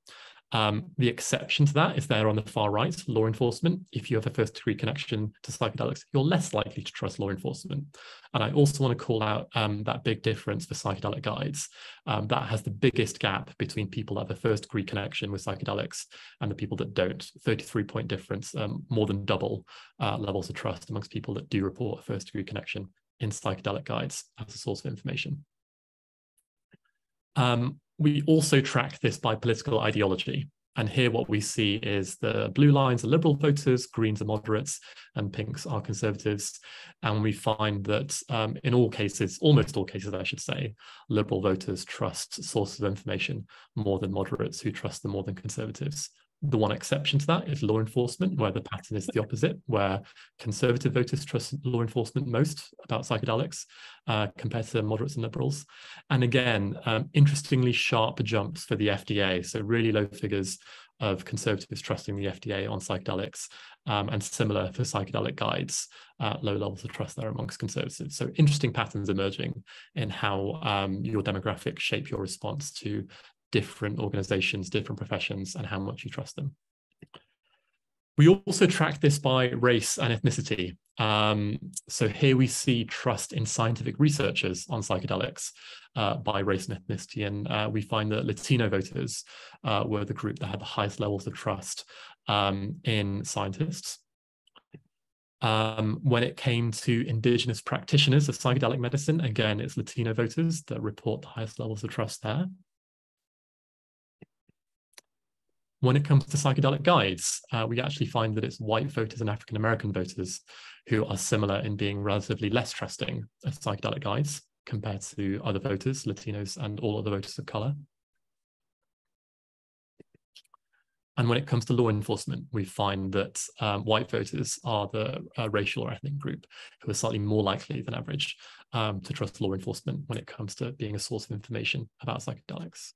The exception to that is there on the far right, law enforcement. If you have a first-degree connection to psychedelics, you're less likely to trust law enforcement. And I also want to call out that big difference for psychedelic guides. That has the biggest gap between people that have a first-degree connection with psychedelics and the people that don't. 33-point difference, more than double levels of trust amongst people that do report a first-degree connection in psychedelic guides as a source of information. We also track this by political ideology. And here what we see is the blue lines are liberal voters, greens are moderates, and pinks are conservatives. And we find that in all cases, almost all cases, I should say, liberal voters trust sources of information more than moderates who trust them more than conservatives. The one exception to that is law enforcement, where the pattern is the opposite, where conservative voters trust law enforcement most about psychedelics compared to moderates and liberals. And again, interestingly sharp jumps for the FDA. So really low figures of conservatives trusting the FDA on psychedelics, and similar for psychedelic guides, low levels of trust there amongst conservatives. So interesting patterns emerging in how your demographics shape your response to different organizations, different professions, and how much you trust them. We also track this by race and ethnicity. So here we see trust in scientific researchers on psychedelics by race and ethnicity. And we find that Latino voters were the group that had the highest levels of trust in scientists. When it came to indigenous practitioners of psychedelic medicine, again, it's Latino voters that report the highest levels of trust there. When it comes to psychedelic guides, we actually find that it's white voters and African-American voters who are similar in being relatively less trusting of psychedelic guides compared to other voters, Latinos and all other voters of color. And when it comes to law enforcement, we find that white voters are the racial or ethnic group who are slightly more likely than average to trust law enforcement when it comes to being a source of information about psychedelics.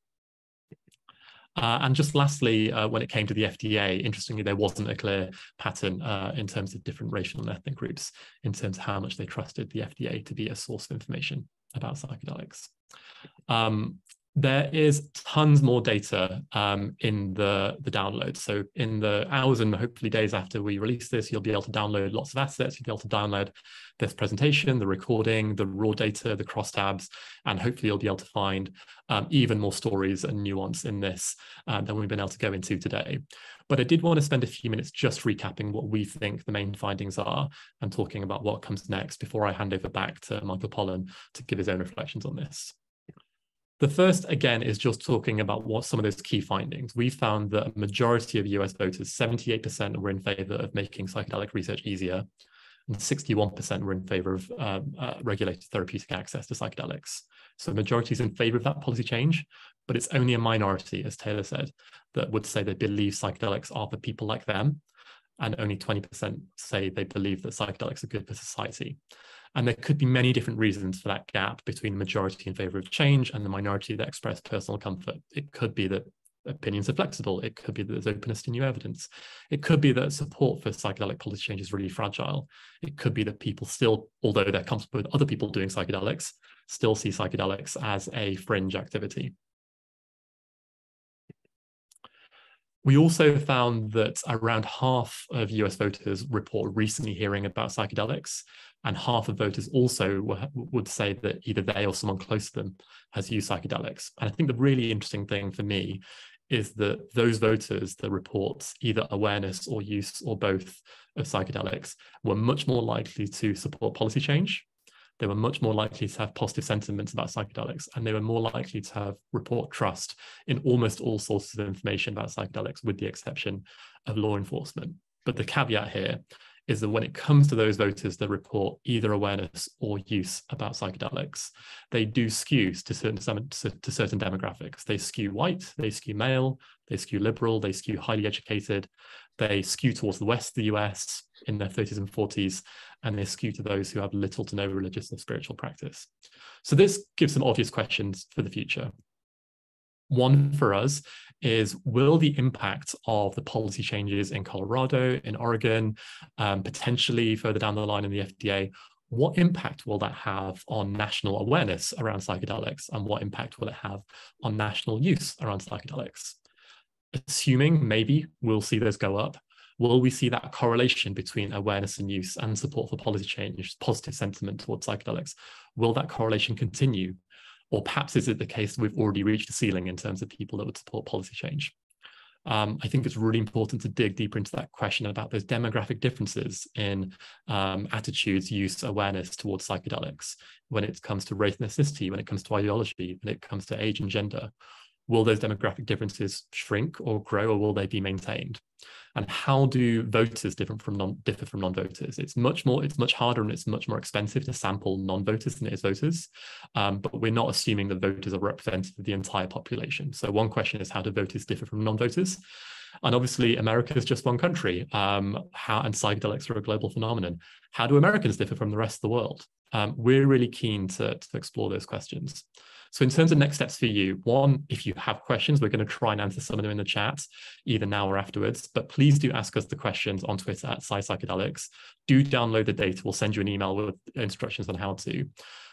And just lastly, when it came to the FDA, interestingly, there wasn't a clear pattern in terms of different racial and ethnic groups in terms of how much they trusted the FDA to be a source of information about psychedelics. There is tons more data in the download. So in the hours and hopefully days after we release this, you'll be able to download lots of assets. You'll be able to download this presentation, the recording, the raw data, the crosstabs, and hopefully you'll be able to find even more stories and nuance in this than we've been able to go into today. But I did want to spend a few minutes just recapping what we think the main findings are and talking about what comes next before I hand over back to Michael Pollan to give his own reflections on this. The first, again, is just talking about what some of those key findings. We found that a majority of US voters, 78% were in favor of making psychedelic research easier, and 61% were in favor of regulated therapeutic access to psychedelics. So the majority is in favor of that policy change, but it's only a minority, as Taylor said, that would say they believe psychedelics are for people like them, and only 20% say they believe that psychedelics are good for society. And there could be many different reasons for that gap between the majority in favor of change and the minority that express personal comfort. It could be that opinions are flexible. It could be that there's openness to new evidence. It could be that support for psychedelic policy change is really fragile. It could be that people still, although they're comfortable with other people doing psychedelics, still see psychedelics as a fringe activity. We also found that around half of US voters report recently hearing about psychedelics, and half of voters also would say that either they or someone close to them has used psychedelics. And I think the really interesting thing for me is that those voters that report either awareness or use or both of psychedelics were much more likely to support policy change. They were much more likely to have positive sentiments about psychedelics, and they were more likely to have report trust in almost all sources of information about psychedelics, with the exception of law enforcement. But the caveat here is that when it comes to those voters that report either awareness or use about psychedelics, they do skew to certain demographics. They skew white, they skew male, they skew liberal, they skew highly educated, they skew towards the west of the US in their 30s and 40s, and they skew to those who have little to no religious or spiritual practice. So this gives some obvious questions for the future. One for us is, will the impact of the policy changes in Colorado, in Oregon, potentially further down the line in the FDA, what impact will that have on national awareness around psychedelics, and what impact will it have on national use around psychedelics? Assuming maybe we'll see those go up, will we see that correlation between awareness and use and support for policy change, positive sentiment towards psychedelics? Will that correlation continue? Or perhaps is it the case that we've already reached a ceiling in terms of people that would support policy change? I think it's really important to dig deeper into that question about those demographic differences in attitudes, use, awareness towards psychedelics, when it comes to race and ethnicity, when it comes to ideology, when it comes to age and gender. Will those demographic differences shrink or grow, or will they be maintained? And how do voters differ from non-voters? It's much harder and it's much more expensive to sample non-voters than it is voters. But we're not assuming that voters are representative of the entire population. So one question is, how do voters differ from non-voters? And obviously, America is just one country, and psychedelics are a global phenomenon. How do Americans differ from the rest of the world? We're really keen to explore those questions. So in terms of next steps for you, one, if you have questions, we're going to try and answer some of them in the chat, either now or afterwards, but please do ask us the questions on Twitter at Psychedelics. Do download the data. We'll send you an email with instructions on how to.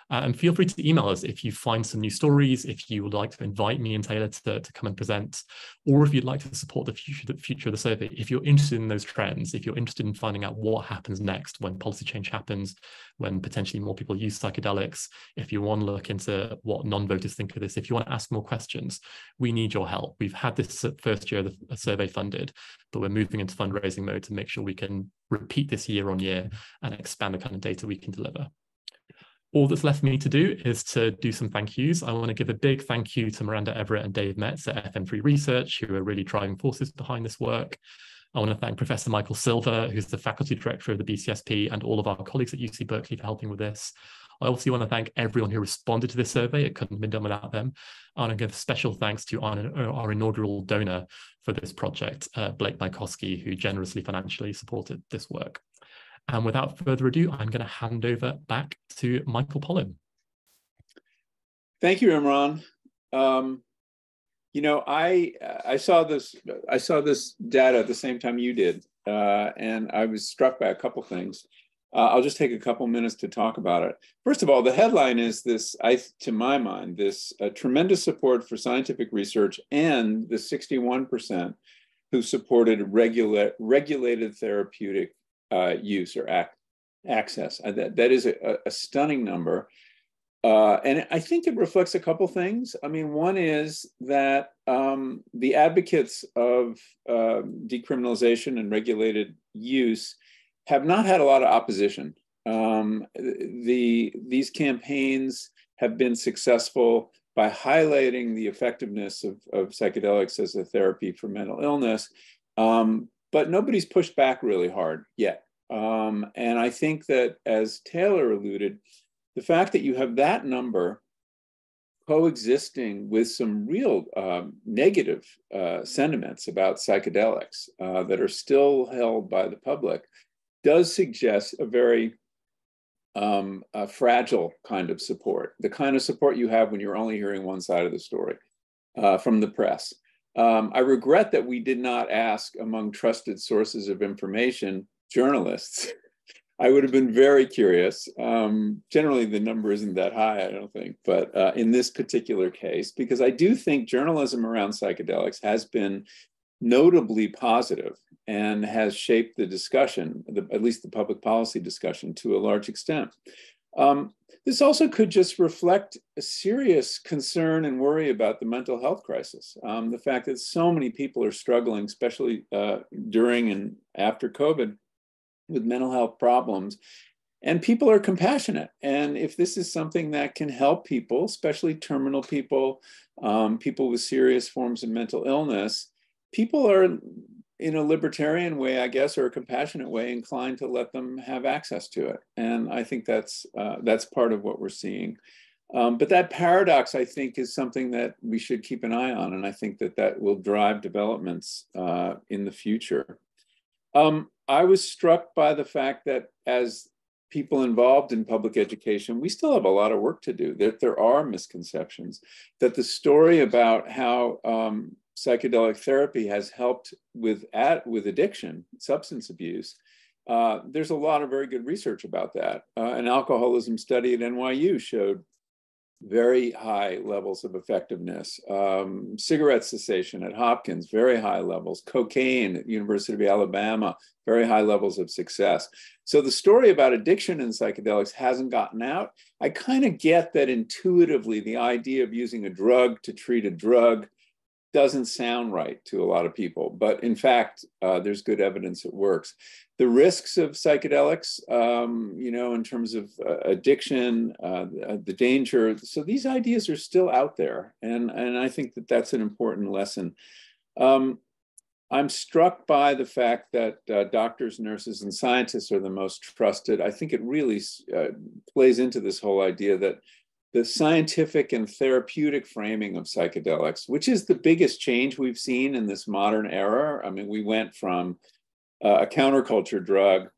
And feel free to email us if you find some new stories, if you would like to invite me and Taylor to come and present, or if you'd like to support the future of the survey. If you're interested in those trends, if you're interested in finding out what happens next when policy change happens, when potentially more people use psychedelics, if you want to look into what non-voters think of this, if you want to ask more questions, we need your help. We've had this first year of the survey funded, but we're moving into fundraising mode to make sure we can repeat this year on year and expand the kind of data we can deliver. All that's left for me to do is to do some thank yous. I want to give a big thank you to Miranda Everett and Dave Metz at FM3 Research, who are really driving forces behind this work. I want to thank Professor Michael Silver, who's the faculty director of the BCSP, and all of our colleagues at UC Berkeley for helping with this. I also want to thank everyone who responded to this survey. It couldn't have been done without them. I want to give special thanks to our inaugural donor for this project, Blake Mykowski, who generously financially supported this work. And without further ado, I'm going to hand over back to Michael Pollan. Thank you, Imran. You know, I saw this data at the same time you did, and I was struck by a couple things. I'll just take a couple minutes to talk about it. First of all, the headline is this, to my mind, this tremendous support for scientific research, and the 61% who supported regulated therapeutic use or access. That is a stunning number. And I think it reflects a couple things. I mean, one is that the advocates of decriminalization and regulated use have not had a lot of opposition. These campaigns have been successful by highlighting the effectiveness of psychedelics as a therapy for mental illness. But nobody's pushed back really hard yet. And I think that, as Taylor alluded, the fact that you have that number coexisting with some real negative sentiments about psychedelics that are still held by the public does suggest a very a fragile kind of support, the kind of support you have when you're only hearing one side of the story from the press. I regret that we did not ask among trusted sources of information, journalists. I would have been very curious. Generally, the number isn't that high, I don't think, but in this particular case, because I do think journalism around psychedelics has been notably positive and has shaped the discussion, at least the public policy discussion, to a large extent. This also could just reflect a serious concern and worry about the mental health crisis. The fact that so many people are struggling, especially during and after COVID, with mental health problems, and people are compassionate. And if this is something that can help people, especially terminal people, people with serious forms of mental illness, people are, in a libertarian way, I guess, or a compassionate way, inclined to let them have access to it. And I think that's part of what we're seeing. But that paradox, I think, is something that we should keep an eye on. And I think that that will drive developments in the future. I was struck by the fact that as people involved in public education, we still have a lot of work to do, that there are misconceptions, that the story about how psychedelic therapy has helped with addiction, substance abuse, there's a lot of very good research about that. An alcoholism study at NYU showed very high levels of effectiveness. Cigarette cessation at Hopkins, very high levels. Cocaine at University of Alabama, very high levels of success. So the story about addiction in psychedelics hasn't gotten out. I kind of get that intuitively the idea of using a drug to treat a drug doesn't sound right to a lot of people, but in fact, there's good evidence it works. The risks of psychedelics, in terms of addiction, the danger, so these ideas are still out there, and I think that that's an important lesson. I'm struck by the fact that doctors, nurses, and scientists are the most trusted. I think it really plays into this whole idea that the scientific and therapeutic framing of psychedelics, which is the biggest change we've seen in this modern era. I mean, we went from a counterculture drug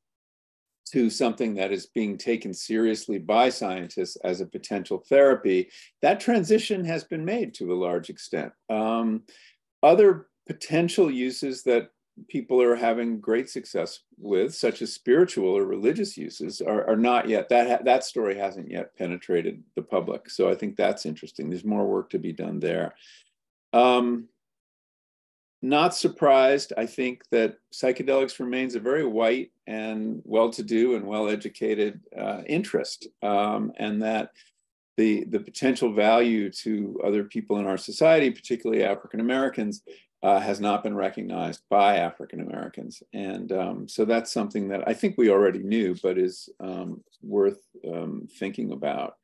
to something that is being taken seriously by scientists as a potential therapy. That transition has been made to a large extent. Other potential uses that people are having great success with, such as spiritual or religious uses, are not yet, that story hasn't yet penetrated the public. So I think that's interesting. There's more work to be done there. Not surprised, I think, that psychedelics remains a very white and well-to-do and well-educated interest, and that the potential value to other people in our society, particularly African Americans, has not been recognized by African Americans. And so that's something that I think we already knew, but is worth thinking about.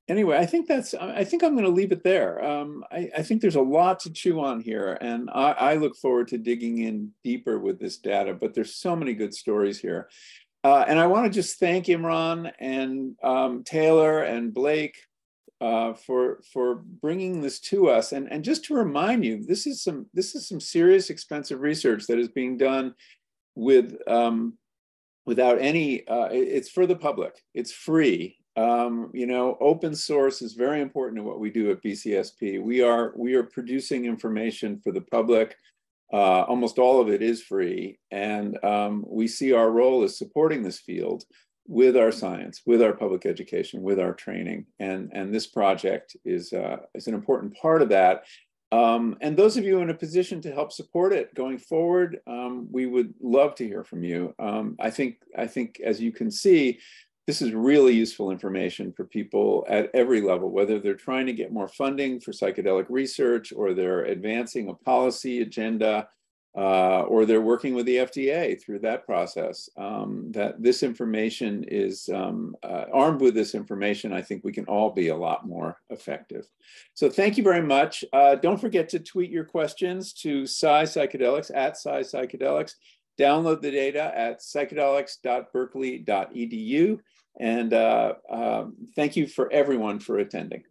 Anyway, I think I'm going to leave it there. I think there's a lot to chew on here, and I look forward to digging in deeper with this data, but there's so many good stories here. And I want to just thank Imran and Taylor and Blake for bringing this to us, and just to remind you, this is some serious, expensive research that is being done without any. It's for the public. It's free. Open source is very important to what we do at BCSP. We are producing information for the public. Almost all of it is free, and we see our role as supporting this field with our science, with our public education, with our training, and this project is an important part of that. And those of you in a position to help support it going forward, we would love to hear from you. I think as you can see, this is really useful information for people at every level, whether they're trying to get more funding for psychedelic research, or they're advancing a policy agenda, or they're working with the FDA through that process. That this information is, armed with this information, I think we can all be a lot more effective. So thank you very much. Don't forget to tweet your questions to Psychedelics, at Psychedelics. Download the data at psychedelics.berkeley.edu. And thank you for everyone for attending.